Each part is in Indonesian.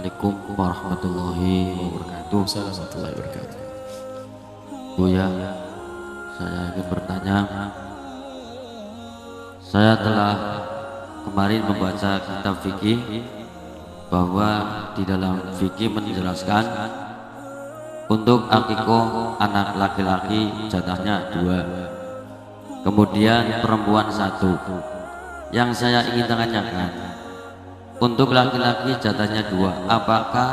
Assalamualaikum warahmatullahi wabarakatuh. Warahmatullahi wabarakatuh. Buya, saya ingin bertanya. Saya telah kemarin membaca kitab fikih bahwa di dalam fikih menjelaskan untuk akikoh anak laki-laki jatahnya 2, kemudian perempuan 1. Yang saya ingin tanyakan, untuk laki-laki jatahnya 2, apakah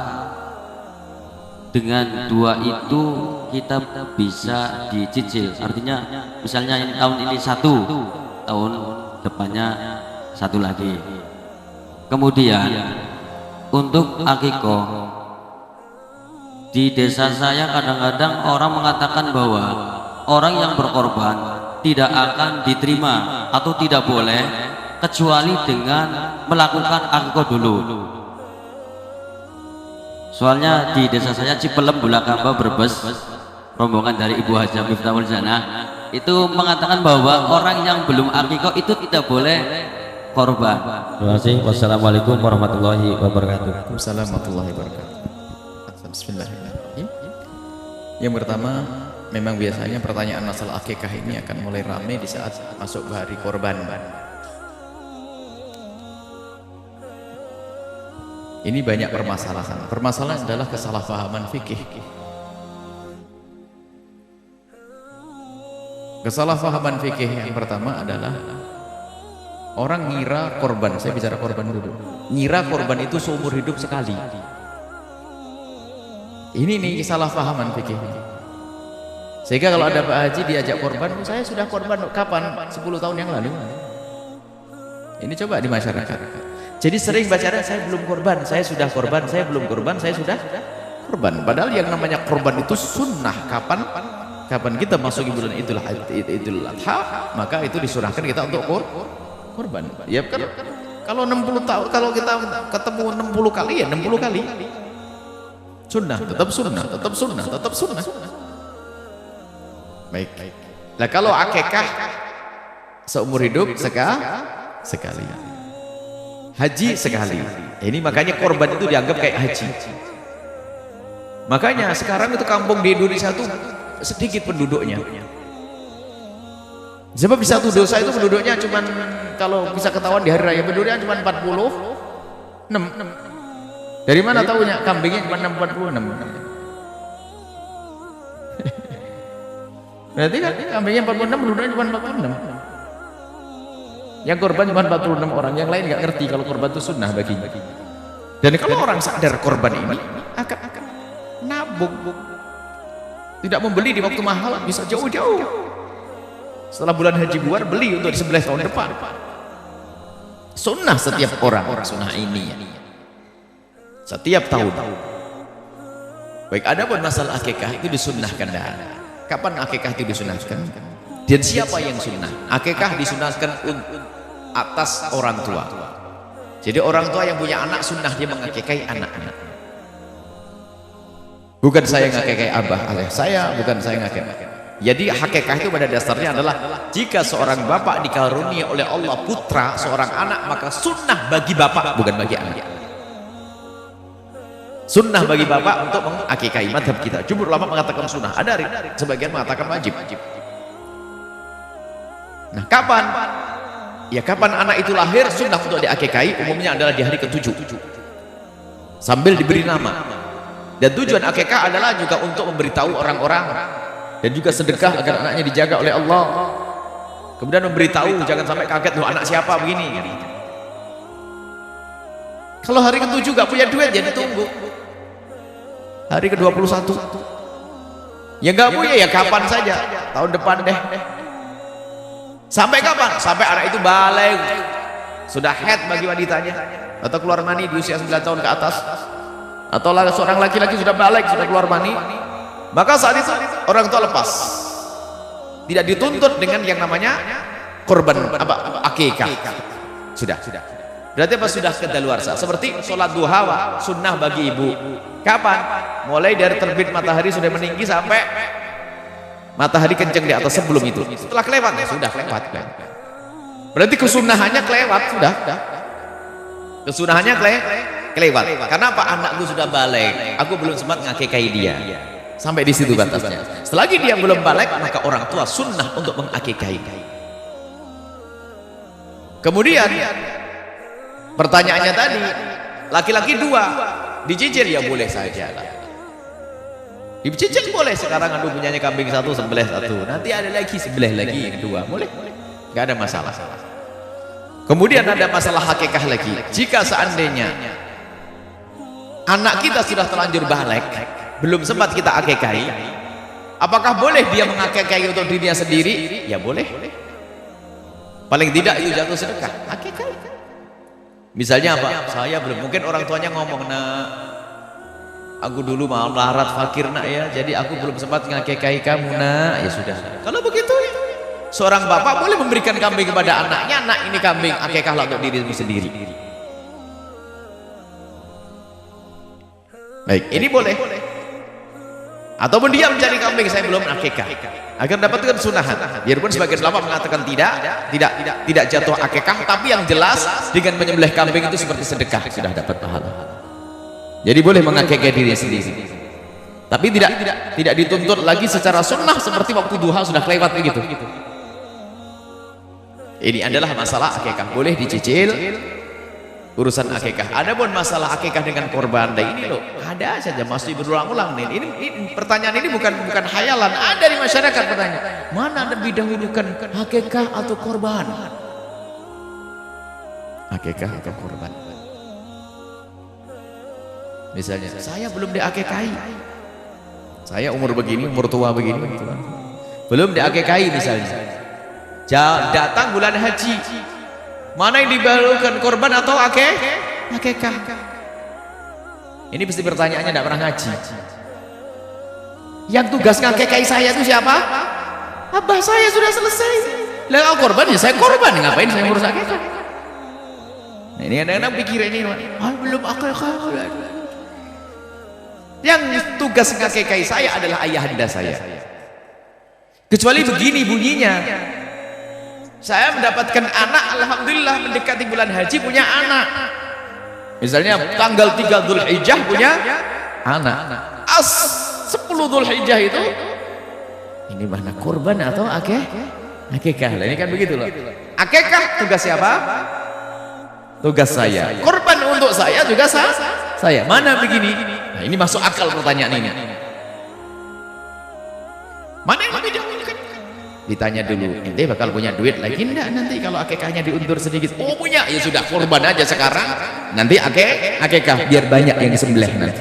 dengan 2 itu kita bisa dicicil? Artinya misalnya ini tahun ini 1, tahun depannya 1 lagi. Kemudian untuk akikoh di desa saya kadang-kadang orang mengatakan bahwa orang yang berkorban tidak akan diterima atau tidak boleh kecuali dengan melakukan akikoh dulu. Soalnya di desa saya Cipelem Bulakamba Brebes, rombongan dari Ibu Haja Miftahul Jannah itu mengatakan bahwa orang yang belum akikoh itu tidak boleh korban. Terima kasih. Wassalamualaikum warahmatullahi wabarakatuh. Assalamualaikum warahmatullahi wabarakatuh. Bismillahirrahmanirrahim. Yang pertama, memang biasanya pertanyaan masalah akikah ini akan mulai ramai di saat masuk ke hari korban. Ini banyak permasalahan. Permasalahan adalah kesalahpahaman fikih. Kesalahpahaman fikih yang pertama adalah orang ngira korban, saya bicara korban dulu. Ngira korban itu seumur hidup sekali. Ini nih kesalahpahaman fikih. Sehingga kalau ada Pak Haji diajak korban, saya sudah korban kapan? 10 tahun yang lalu. Ini coba di masyarakat. Jadi sering baca, saya belum korban, saya sudah korban, saya belum korban, saya sudah korban. Padahal yang namanya korban itu sunnah. Kapan kita masuk bulan Idul Adha, maka itu disunahkan kita untuk korban. Ya kan? Kalau 60 tahun, kalau kita ketemu 60 kali ya 60 kali. Sunnah, tetap sunnah, tetap sunnah, tetap sunnah. Baik. Nah kalau akikah seumur hidup sekali. Haji sekali. Ini makanya korban itu dianggap kayak haji. Makanya sekarang itu kampung di Indonesia itu sedikit penduduknya. Sebab di satu dosa itu penduduknya cuman, kalau bisa ketahuan di hari raya penduduknya cuma 46. Dari mana tahunya? Kambingnya cuma 46. Berarti kan kambingnya 46, penduduknya cuma 46. Yang korban cuma 46 orang, yang lain nggak ngerti kalau korban itu sunnah baginya. Dan kalau orang sadar korban ini akan nabung, tidak membeli di waktu mahal, bisa jauh-jauh. Setelah bulan haji buar, beli untuk di 11 tahun depan. Sunnah setiap orang sunnah ini setiap tahun. Baik, ada pun masalah akikah itu disunnahkan. Kapan akikah itu disunnahkan? Dan siapa yang sunnah? Akikah disunahkan atas orang tua. Jadi orang tua yang punya anak sunnah dia mengakikahi anak-anak. Bukan saya ngakikahi abah ayah saya, bukan saya ngakikahi. Jadi hakikah itu pada dasarnya adalah jika seorang bapak dikaruniai oleh Allah putra seorang anak, maka sunnah bagi bapak, bukan bagi anak. Sunnah bagi bapak untuk mengakikahi. Madhab kita jumhur ulama mengatakan sunnah, ada sebagian mengatakan wajib. Nah kapan? Ya kapan anak itu lahir, sunnah untuk diakikahi umumnya adalah di hari ke-7 sambil diberi nama. Dan tujuan akikah adalah juga untuk memberitahu orang-orang dan juga sedekah agar anaknya dijaga oleh Allah. Kemudian memberitahu, jangan sampai kaget, loh anak siapa begini. Kalau hari ke-7 gak punya duit, jadi tunggu hari ke-21. Ya gak punya, ya kapan saja, tahun depan deh. Sampai kapan? Sampai anak itu balik, sudah head bagi wanitanya, atau keluar mani di usia 9 tahun ke atas, atau seorang laki-laki sudah balik, sudah keluar mani, maka saat itu orang tua lepas, tidak dituntut dengan yang namanya korban akikah. Sudah. Berarti apa? Sudah kedaluarsa. Seperti sholat duha sunnah bagi ibu. Kapan? Mulai dari terbit matahari sudah meninggi sampai matahari kenceng di atas, sebelum itu. Setelah kelewat, sudah kelewat. Berarti kesunahannya kelewat, sudah. Kesunahannya kelewat. Karena apa? Anakku sudah balik, aku belum sempat ngakikahi dia. Sampai di situ batasnya. Selagi dia belum balik, maka orang tua sunnah untuk mengakikahi. Kemudian pertanyaannya tadi, laki-laki 2 dicicil, ya boleh saja lah. Dicicil boleh. Sekarang aduh punyanya kambing 1 sembelih 1, nanti ada lagi sembelih lagi yang 2, boleh, nggak ada masalah. Kemudian ada masalah hakikah lagi. Jika seandainya anak kita sudah terlanjur balik, belum sempat kita akikahi, apakah boleh dia mengakikahi untuk dirinya sendiri? Ya boleh. Paling tidak itu jatuh sedekah, akikahi. Misalnya apa? Saya belum, mungkin orang tuanya ngomong, nah aku dulu mau melarat fakir nak ya, jadi aku belum sempat ngakikahi kamu nak. Ya sudah. Kalau begitu, seorang bapak boleh memberikan kambing kepada anaknya, nak ini kambing, akikahlah untuk dirimu sendiri. Baik, ini boleh. Ataupun dia mencari kambing, saya belum akikah, agar dapatkan sunahan. Biarpun sebagian ulama mengatakan tidak jatuh akikah, tapi yang jelas dengan menyembelih kambing itu seperti sedekah, sudah dapat pahala. Jadi boleh mengakikah diri sendiri. Tapi tidak dituntut lagi secara sunnah seperti waktu duha sudah kelewat begitu. Ini adalah masalah akikah, boleh dicicil urusan akikah. Adapun masalah akikah dengan korban, ini loh ada saja masih berulang-ulang nih. Ini pertanyaan ini bukan khayalan, ada di masyarakat pertanyaan. Mana lebih dahulukan akikah atau korban? Akikah atau korban? Misalnya saya belum diakikahi, saya umur begini, umur tua begini, belum diakikahi misalnya. Datang bulan haji, mana yang didahulukan, korban atau akikah? Ini pasti pertanyaannya tidak pernah ngaji. Yang tugas ngakikahi saya itu siapa? Abah saya sudah selesai. Lah korban ya saya korban, ngapain saya ngurus akikah? Nah, ini kadang-kadang pikir ini, belum akikah. Yang tugas ngakikahi saya adalah ayahanda saya. Kecuali begini bunyinya, saya mendapatkan anak, alhamdulillah mendekati bulan haji punya anak. Misalnya tanggal 3 Dzulhijjah punya anak. 10 Dzulhijjah itu ini mana kurban atau akikah? Ini kan begitu loh. Akikah tugas siapa? Tugas saya. Kurban untuk saya juga saya. Mana begini? Nah, ini masuk akal pertanyaan ini. Mana yang lebih jauh? Ditanya dulu, ente bakal punya duit lagi enggak nanti kalau akikahnya diundur sedikit? Oh punya, ya sudah korban aja sekarang, nanti akikah biar banyak yang disembelih nanti.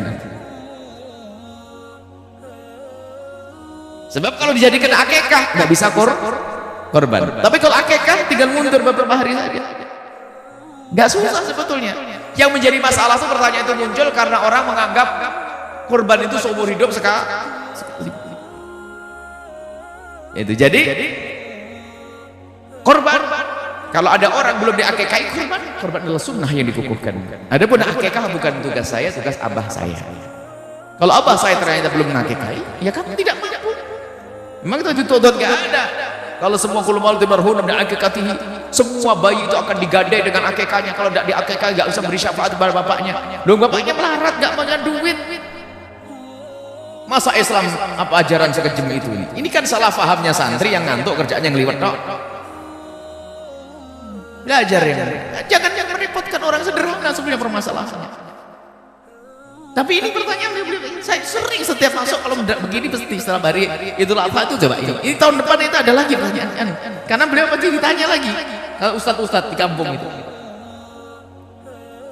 Sebab kalau dijadikan akikah nggak bisa korban. Tapi kalau akikah tinggal mundur beberapa hari saja, nggak susah sebetulnya. Yang menjadi masalah itu pertanyaan itu muncul karena orang menganggap korban itu seumur hidup sekali. Itu jadi korban, kalau ada orang belum diakikahi, korban adalah sunnah yang dikukuhkan. Adapun akikah bukan tugas saya, tugas abah saya. Kalau abah saya ternyata belum mengakikahi, ya kamu tidak punya. Memang itu dituntut, nggak ada. Kalau semua kulmal timarhunam dan akikatihi, semua bayi itu akan digadai dengan akikahnya. Kalau tidak diakikahi nggak usah beri syafaat kepada bapaknya. Dong bapaknya melarat, nggak punya duit. Masa Islam apa ajaran sekejam itu? Ini kan salah fahamnya santri yang ngantuk, kerjaannya ngeliwat tok. Belajar ya. Jangan merepotkan orang sederhana sebenarnya permasalahannya. Tapi ini pertanyaan saya sering setiap masuk kalau begini pasti setelah hari Idul Adha itu coba ini tahun depan itu ada lagi pertanyaan. Karena beliau pasti ditanya lagi kalau ustadz di kampung itu.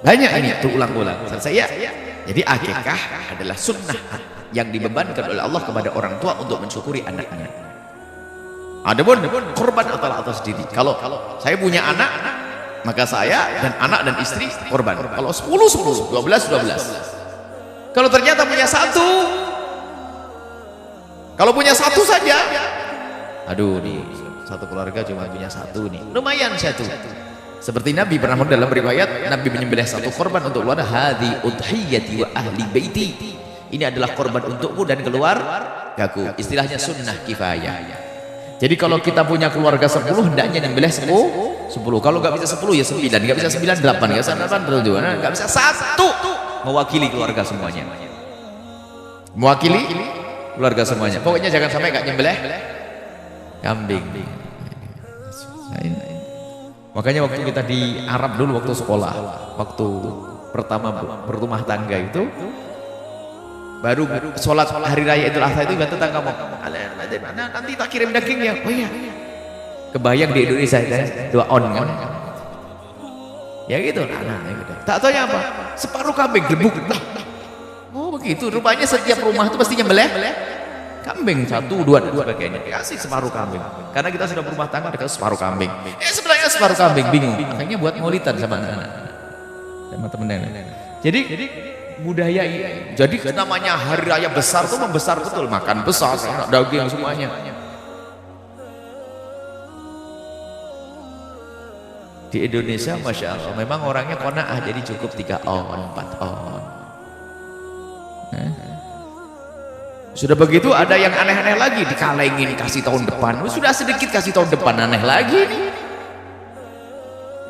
Banyak ini terulang-ulang. Jadi akikah adalah sunnah yang dibebankan oleh Allah kepada orang tua untuk mensyukuri anaknya. Adapun korban atau sendiri. Kalau saya punya anak, maka saya dan anak dan istri korban. Kalau 10, 12. Kalau ternyata punya satu saja, aduh nih satu keluarga cuma punya satu nih, lumayan satu. Seperti Nabi pernah dalam riwayat, Nabi menyembelih satu korban untuk keluarga, hadhi udhiyati wa ahli baiti. Ini adalah korban untukku dan keluargaku. Istilahnya sunnah kifayah. Jadi kalau kita punya keluarga 10, hendaknya nyembelih 10. Kalau nggak bisa 10 ya 9, nggak bisa 9 8, nggak bisa 8 terus juga, nggak bisa 1 mewakili keluarga semuanya. Mewakili keluarga semuanya. Pokoknya jangan sampai nggak nyembelih kambing. Makanya waktu kita di Arab dulu waktu sekolah, waktu pertama berumah tangga itu, baru sholat hari raya Idul Adha itu kata tetangga mau, nanti tak kirim dagingnya. Oh iya, kebayang di Indonesia itu 2 on kan, ya gitu. Tak tahu ya apa, separuh kambing gebuk. Oh begitu, rupanya setiap rumah itu pasti nyembelih kambing 1, 2 dan sebagainya. Dikasih separuh kambing, karena kita sudah berumah tangga dikasih separuh kambing. Sebenarnya separuh kambing, bingung. Akhirnya buat ngolitan sama anak-anak, sama temen-temen. Jadi budaya ini, jadi namanya hari raya besar tuh membesar betul, makan besar, daging semuanya. Di Indonesia Masya Allah memang orangnya qanaah, jadi cukup 3 on 4 on. Sudah begitu ada yang aneh-aneh lagi, dikalengin kasih tahun depan. Sudah sedikit kasih tahun depan, aneh lagi nih.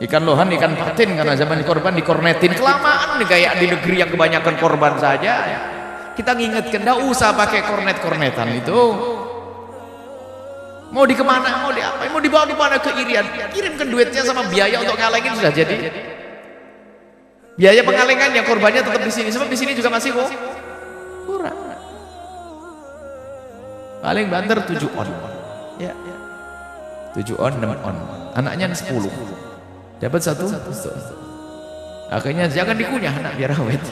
Ikan lohan, ikan patin, karena zaman korban dikornetin kelamaan nih, kayak di negeri yang kebanyakan korban saja. Kita ngingetkan, enggak usah pakai kornet-kornetan itu. Mau di kemana, mau di apa, mau dibawa di mana ke Irian, kirimkan duitnya sama biaya untuk ngalengin sudah jadi. Biaya pengalengan yang korbannya tetap di sini, sebab di sini juga masih kurang. Paling banter 7 on, ya, 7 on, 6 on, anaknya 10. Dapat 1. Akhirnya jangan dikunyah anak biar awet.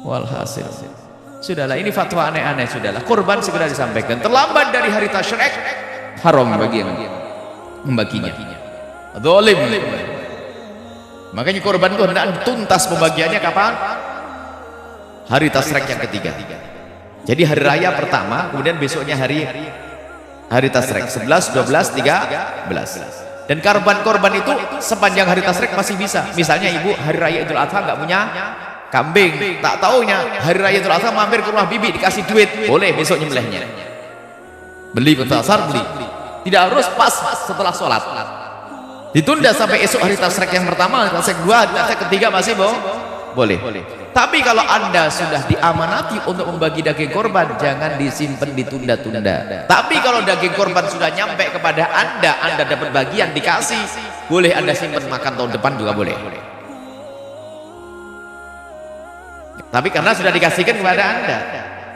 Walhasil, sudahlah, ini fatwa aneh-aneh. Sudahlah, korban segera disampaikan. Terlambat dari hari tasyrik, haram bagi yang membaginya. Zalim. Makanya korban itu hendak tuntas pembagiannya kapan? Hari tasyrik yang ketiga. Jadi hari raya pertama, kemudian besoknya hari tasyrik 11, 12, 13. Dan korban itu sepanjang hari tasyrik masih bisa. Misalnya ibu hari raya Idul Adha nggak punya kambing, tak taunya hari raya Idul Adha mampir ke rumah bibi dikasih duit, boleh besok nyembelihnya. Beli petasan, beli. Tidak harus pas setelah sholat. Ditunda sampai esok hari tasyrik yang pertama, hari tasyrik 2, hari tasyrik ketiga masih boleh. Tapi kalau Anda sudah diamanati untuk membagi daging korban, jangan disimpan ditunda-tunda. Tapi kalau daging korban sudah nyampe kepada Anda dapat bagian dikasih, boleh Anda simpan makan tahun depan juga boleh. Tapi karena sudah dikasihkan kepada Anda.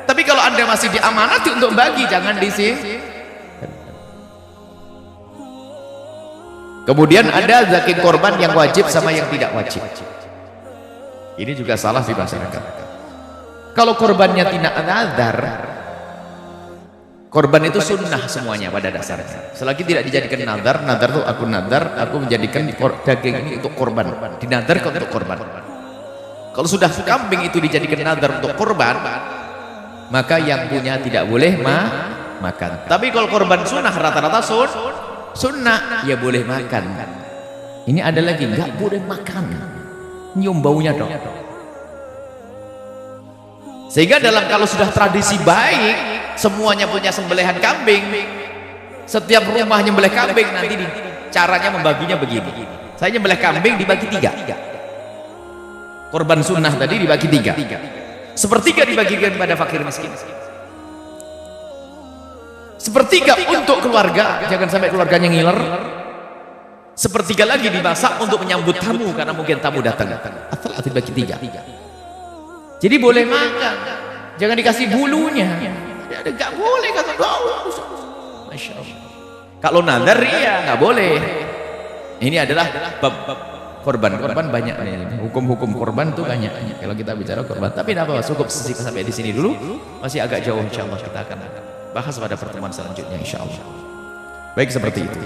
Tapi kalau Anda masih diamanati untuk bagi, jangan disimpan. Kemudian ada daging korban yang wajib sama yang tidak wajib. Ini juga salah di masyarakat. Kalau korbannya tidak nazar, korban itu sunnah semuanya pada dasarnya. Selagi tidak dijadikan nazar tuh aku menjadikan daging ini untuk korban, dinadarkan untuk korban. Kalau sudah kambing itu dijadikan nazar untuk korban, maka yang punya tidak boleh makan. Tapi kalau korban sunnah, rata-rata sunnah, ya boleh makan. Ini ada lagi, nggak boleh makan, nyium baunya dong. Sehingga kalau sudah tradisi baik, semuanya punya sembelihan kambing, setiap rumah nyembelih kambing, nanti caranya membaginya begini. Saya nyembelih kambing dibagi 3. Korban sunnah tadi dibagi 3. Sepertiga dibagikan pada fakir miskin. Sepertiga untuk keluarga, jangan sampai keluarganya ngiler. Sepertiga lagi dimasak untuk menyambut tamu, karena mungkin tamu datang. Atau dibagi 3. Jadi boleh makan, jangan dikasih bulunya. Nggak boleh kata bau. Masya Allah. Kalau nazar iya nggak boleh. Ini adalah bab korban banyak nih. Hukum-hukum korban tuh banyak. Kalau kita bicara korban, tapi apa cukup sampai di sini dulu. Masih agak jauh, insya Allah kita akan bahas pada pertemuan selanjutnya, insya Allah. Baik, seperti itu.